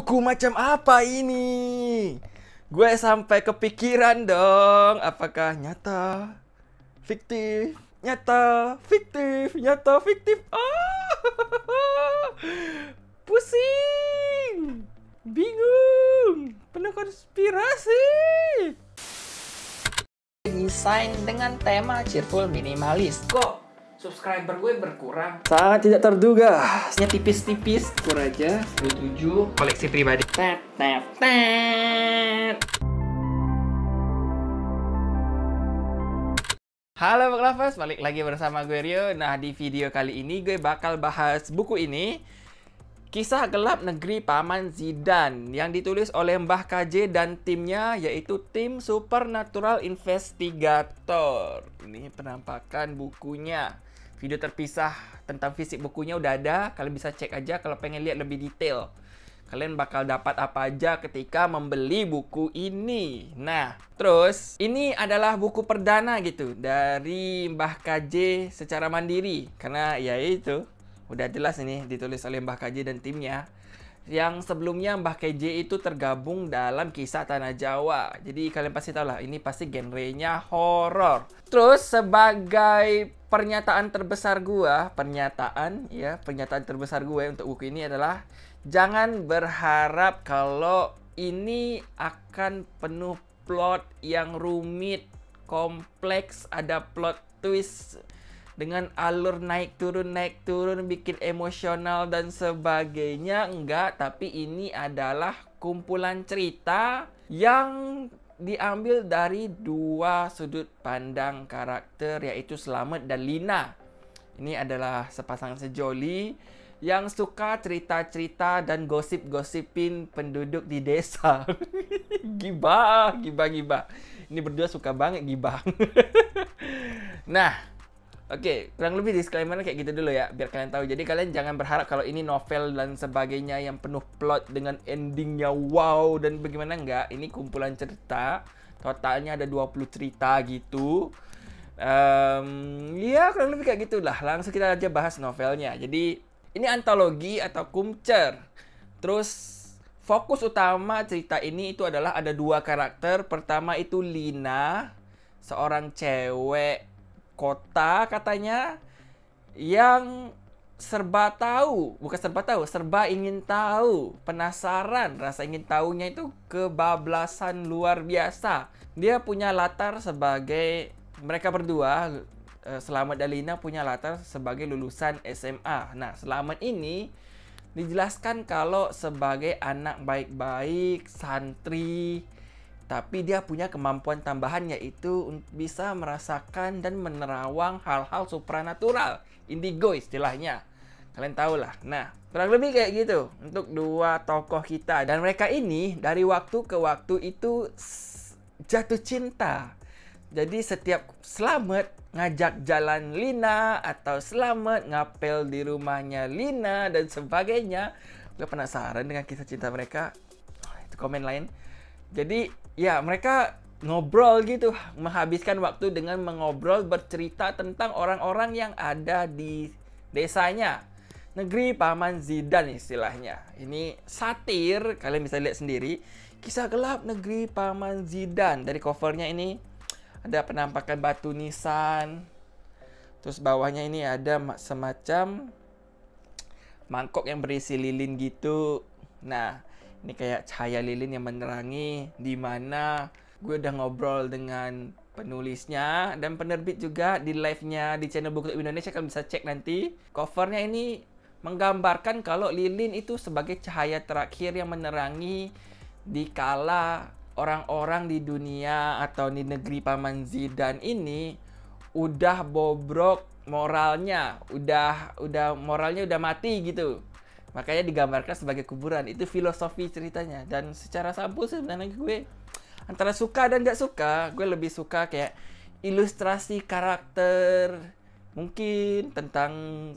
Buku macam apa ini? Gue sampai kepikiran dong. Apakah nyata, fiktif, nyata, fiktif, nyata, fiktif? Pusing, bingung, penuh konspirasi. Desain dengan tema cheerful minimalis. Kok subscriber gue berkurang? Sangat tidak terduga. Nya tipis-tipis, kur aja 27 koleksi pribadi. Tet, tet, tet. Halo Book Lovers, balik lagi bersama gue Rio. Nah, di video kali ini gue bakal bahas buku ini, Kisah Gelap Negeri Paman Zidan, yang ditulis oleh Mbah KJ dan timnya, yaitu tim Supernatural Investigator. Ini penampakan bukunya. Video terpisah tentang fisik bukunya udah ada. Kalian bisa cek aja kalau pengen lihat lebih detail. Kalian bakal dapat apa aja ketika membeli buku ini. Nah, terus ini adalah buku perdana gitu dari Mbah KJ secara mandiri. Karena ya itu, udah jelas ini ditulis oleh Mbah KJ dan timnya. Yang sebelumnya Mbah KJ itu tergabung dalam Kisah Tanah Jawa. Jadi kalian pasti tahu lah, ini pasti genrenya horor. Terus sebagai pernyataan terbesar gue untuk buku ini adalah jangan berharap kalau ini akan penuh plot yang rumit, kompleks, ada plot twist dengan alur naik turun, bikin emosional dan sebagainya. Enggak, tapi ini adalah kumpulan cerita yang diambil dari dua sudut pandang karakter, yaitu Slamet dan Lina. Ini adalah sepasang sejoli yang suka cerita-cerita dan gosip-gosipin penduduk di desa. Gibah. Ini berdua suka banget gibah. Nah, oke, kurang lebih disclaimer kayak gitu dulu ya, biar kalian tahu. Jadi kalian jangan berharap kalau ini novel dan sebagainya yang penuh plot dengan endingnya wow dan bagaimana. Enggak, ini kumpulan cerita. Totalnya ada 20 cerita gitu. Ya kurang lebih kayak gitulah. Langsung kita aja bahas novelnya. Jadi ini antologi atau kumcer. Terus fokus utama cerita ini itu adalah ada dua karakter. Pertama itu Lina, seorang cewek kota katanya, yang serba ingin tahu, penasaran, rasa ingin tahunya itu kebablasan luar biasa. Dia punya latar sebagai, mereka berdua, Slamet dan Lina punya latar sebagai lulusan SMA. Nah, Slamet ini dijelaskan kalau sebagai anak baik-baik, santri, tapi dia punya kemampuan tambahan, yaitu bisa merasakan dan menerawang hal-hal supranatural. Indigo istilahnya. Kalian tahu lah. Nah, kurang lebih kayak gitu untuk dua tokoh kita. Dan mereka ini dari waktu ke waktu itu jatuh cinta. Jadi setiap Slamet ngajak jalan Lina, atau Slamet ngapel di rumahnya Lina dan sebagainya. Gue penasaran dengan kisah cinta mereka. Itu komen lain. Jadi ya mereka ngobrol gitu, menghabiskan waktu dengan mengobrol, bercerita tentang orang-orang yang ada di desanya. Negeri Paman Zidan istilahnya. Ini satir, kalian bisa lihat sendiri. Kisah Gelap Negeri Paman Zidan. Dari covernya ini ada penampakan batu nisan. Terus bawahnya ini ada semacam mangkok yang berisi lilin gitu. Nah, ini kayak cahaya lilin yang menerangi, di mana gue udah ngobrol dengan penulisnya dan penerbit juga di live-nya di channel Buku Indonesia. Kalian bisa cek nanti. Covernya ini menggambarkan kalau lilin itu sebagai cahaya terakhir yang menerangi di kala orang-orang di dunia atau di negeri Paman Zidan ini udah bobrok moralnya, udah moralnya udah mati gitu. Makanya digambarkan sebagai kuburan. Itu filosofi ceritanya. Dan secara sampul sebenarnya gue antara suka dan gak suka. Gue lebih suka kayak ilustrasi karakter, mungkin tentang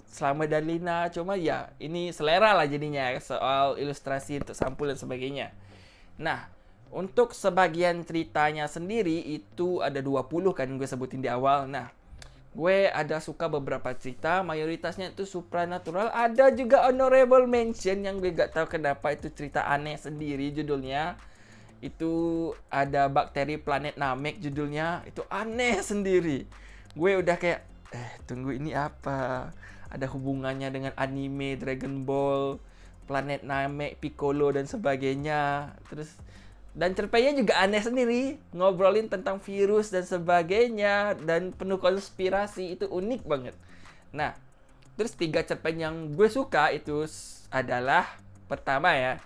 Slamet dan Lina. Cuma ya ini selera lah jadinya soal ilustrasi untuk sampul dan sebagainya. Nah, untuk sebagian ceritanya sendiri itu ada 20 kan gue sebutin di awal. Nah, Gue ada suka beberapa cerita, mayoritasnya itu supranatural. Ada juga honorable mention yang gue gak tahu kenapa itu cerita aneh sendiri judulnya. Itu ada bakteri planet Namek judulnya. Itu aneh sendiri. Gue udah kayak, tunggu ini apa? Ada hubungannya dengan anime Dragon Ball, planet Namek, Piccolo dan sebagainya. Dan cerpennya juga aneh sendiri, ngobrolin tentang virus dan sebagainya, dan penuh konspirasi, itu unik banget. Nah, terus 3 cerpen yang gue suka itu adalah, pertama ya,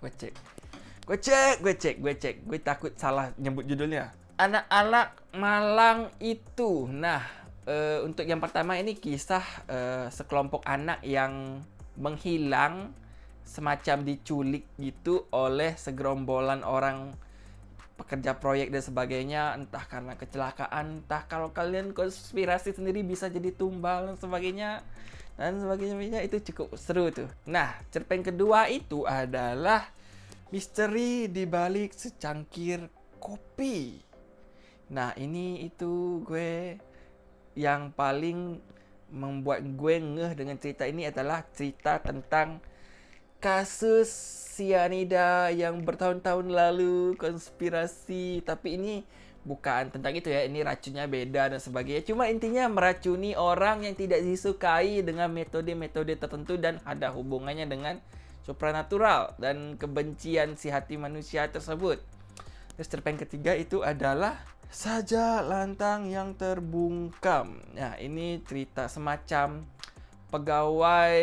gue takut salah nyebut judulnya. Anak-anak Malang Itu. Nah, untuk yang pertama ini kisah sekelompok anak yang menghilang, semacam diculik gitu oleh segerombolan orang pekerja proyek dan sebagainya, entah karena kecelakaan, entah kalau kalian konspirasi sendiri bisa jadi tumbal dan sebagainya. Itu cukup seru tuh. Nah, cerpen kedua itu adalah misteri di balik secangkir kopi. Nah, ini itu gue yang paling membuat gue ngeh dengan cerita ini adalah cerita tentang kasus sianida yang bertahun-tahun lalu, konspirasi. Tapi ini bukan tentang itu ya, ini racunnya beda dan sebagainya. Cuma intinya meracuni orang yang tidak disukai dengan metode-metode tertentu dan ada hubungannya dengan supranatural dan kebencian si hati manusia tersebut. Terus cerpen ketiga itu adalah Saja Lantang yang Terbungkam. Nah, ini cerita semacam pegawai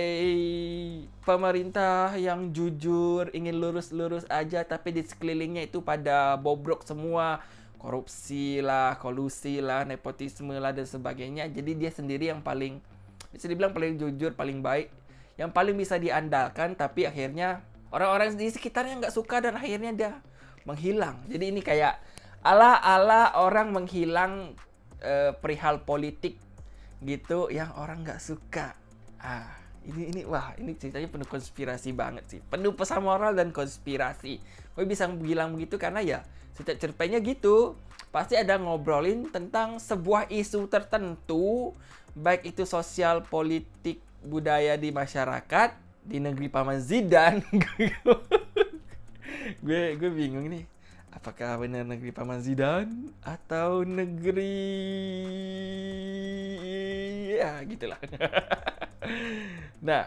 pemerintah yang jujur, ingin lurus-lurus aja, tapi di sekelilingnya itu pada bobrok semua. Korupsi lah, kolusi lah, nepotisme lah, dan sebagainya. Jadi dia sendiri yang paling, bisa dibilang paling jujur, paling baik, yang paling bisa diandalkan, tapi akhirnya orang-orang di sekitarnya nggak suka dan akhirnya dia menghilang. Jadi ini kayak ala-ala orang menghilang perihal politik gitu yang orang nggak suka. Ini ceritanya penuh konspirasi banget sih. Penuh pesan moral dan konspirasi. Gue bisa bilang begitu karena ya setiap cerpennya gitu. Pasti ada ngobrolin tentang sebuah isu tertentu, baik itu sosial, politik, budaya di masyarakat, di negeri Paman Zidan. gue bingung nih. Apakah benar negeri Paman Zidan atau negeri ya gitulah. Nah,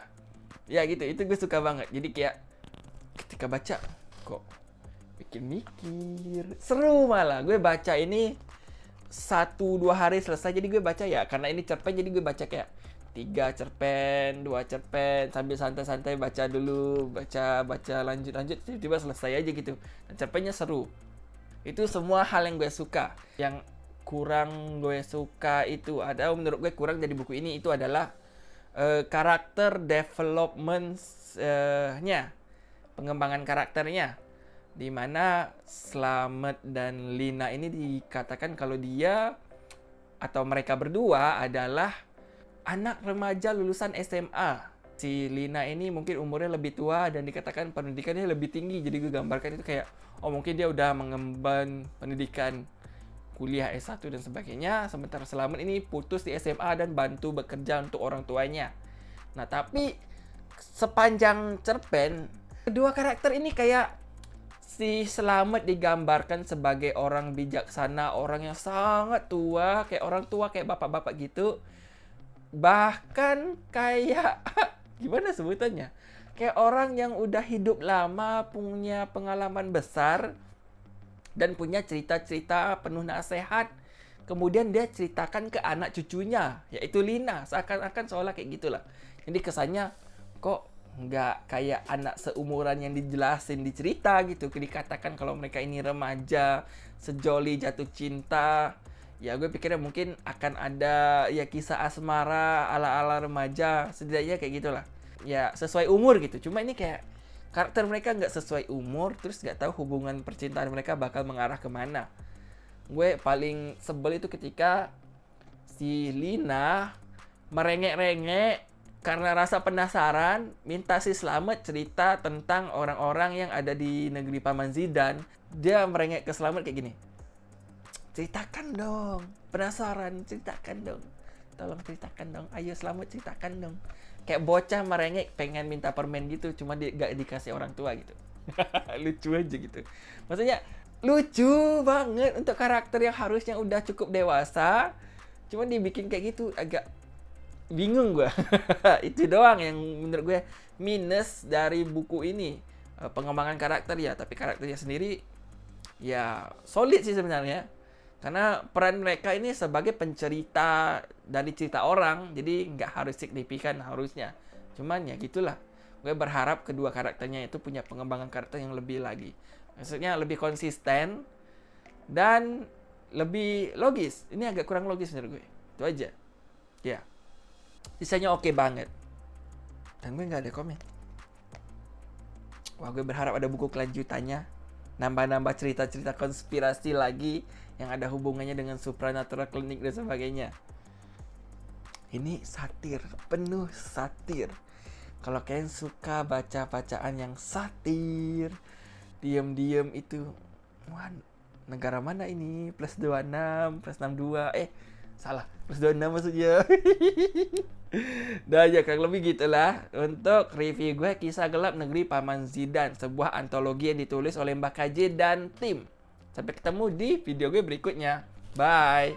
ya gitu, itu gue suka banget. Jadi kayak ketika baca kok bikin mikir, seru malah. Gue baca ini 1-2 hari selesai. Jadi gue baca ya, karena ini cerpen jadi gue baca kayak 3 cerpen, 2 cerpen, sambil santai-santai baca dulu, baca lanjut, tiba-tiba selesai aja gitu. Dan cerpennya seru. Itu semua hal yang gue suka. Yang kurang gue suka itu ada, menurut gue kurang dari buku ini itu adalah karakter development-nya, pengembangan karakternya, dimana Slamet dan Lina ini dikatakan kalau dia atau mereka berdua adalah anak remaja lulusan SMA. Si Lina ini mungkin umurnya lebih tua dan dikatakan pendidikannya lebih tinggi. Jadi gue gambarkan itu kayak, mungkin dia udah mengemban pendidikan kuliah S1 dan sebagainya. Sementara Slamet ini putus di SMA dan bantu bekerja untuk orang tuanya. Nah, tapi sepanjang cerpen, kedua karakter ini kayak si Slamet digambarkan sebagai orang bijaksana, orang yang sangat tua, kayak orang tua, kayak bapak-bapak gitu. Bahkan kayak gimana sebutannya? Kayak orang yang udah hidup lama, punya pengalaman besar dan punya cerita-cerita penuh nasihat. Kemudian dia ceritakan ke anak cucunya, yaitu Lina. Seakan-akan seolah kayak gitulah. Jadi kesannya kok nggak kayak anak seumuran yang dijelasin di cerita gitu. Dikatakan kalau mereka ini remaja, sejoli jatuh cinta. Ya gue pikirnya mungkin akan ada ya kisah asmara ala-ala remaja. Setidaknya kayak gitulah. Ya sesuai umur gitu. Cuma ini kayak karakter mereka nggak sesuai umur, terus nggak tahu hubungan percintaan mereka bakal mengarah kemana. Gue paling sebel itu ketika si Lina merengek-rengek karena rasa penasaran, minta si Slamet cerita tentang orang-orang yang ada di negeri Paman Zidan. Dia merengek ke Slamet kayak gini, ceritakan dong, penasaran, ceritakan dong. Tolong ceritakan dong. Ayo Selamat ceritakan dong. Kayak bocah merengek pengen minta permen gitu, cuma gak dikasih orang tua gitu. Lucu aja gitu. Maksudnya lucu banget untuk karakter yang harusnya udah cukup dewasa, cuma dibikin kayak gitu, agak bingung gue. Itu doang yang menurut gue minus dari buku ini. Pengembangan karakter ya, tapi karakternya sendiri ya solid sih sebenarnya. Karena peran mereka ini sebagai pencerita dari cerita orang, jadi nggak harus signifikan harusnya. Cuman ya gitulah. Gue berharap kedua karakternya itu punya pengembangan karakter yang lebih lagi. Maksudnya lebih konsisten dan lebih logis. Ini agak kurang logis menurut gue. Itu aja. Ya. Sisanya oke banget. Dan gue nggak ada komen. Wah, gue berharap ada buku kelanjutannya. Nambah-nambah cerita-cerita konspirasi lagi yang ada hubungannya dengan supernatural klinik dan sebagainya. Ini satir, penuh satir. Kalau kalian suka baca-bacaan yang satir, diam-diam itu, wah, negara mana ini? Plus 26, plus 62. Salah, plus 26 maksudnya. Dah aja, kurang lebih gitulah untuk review gue Kisah Gelap Negeri Paman Zidan, sebuah antologi yang ditulis oleh Mbak KJ dan tim. Sampai ketemu di video gue berikutnya. Bye.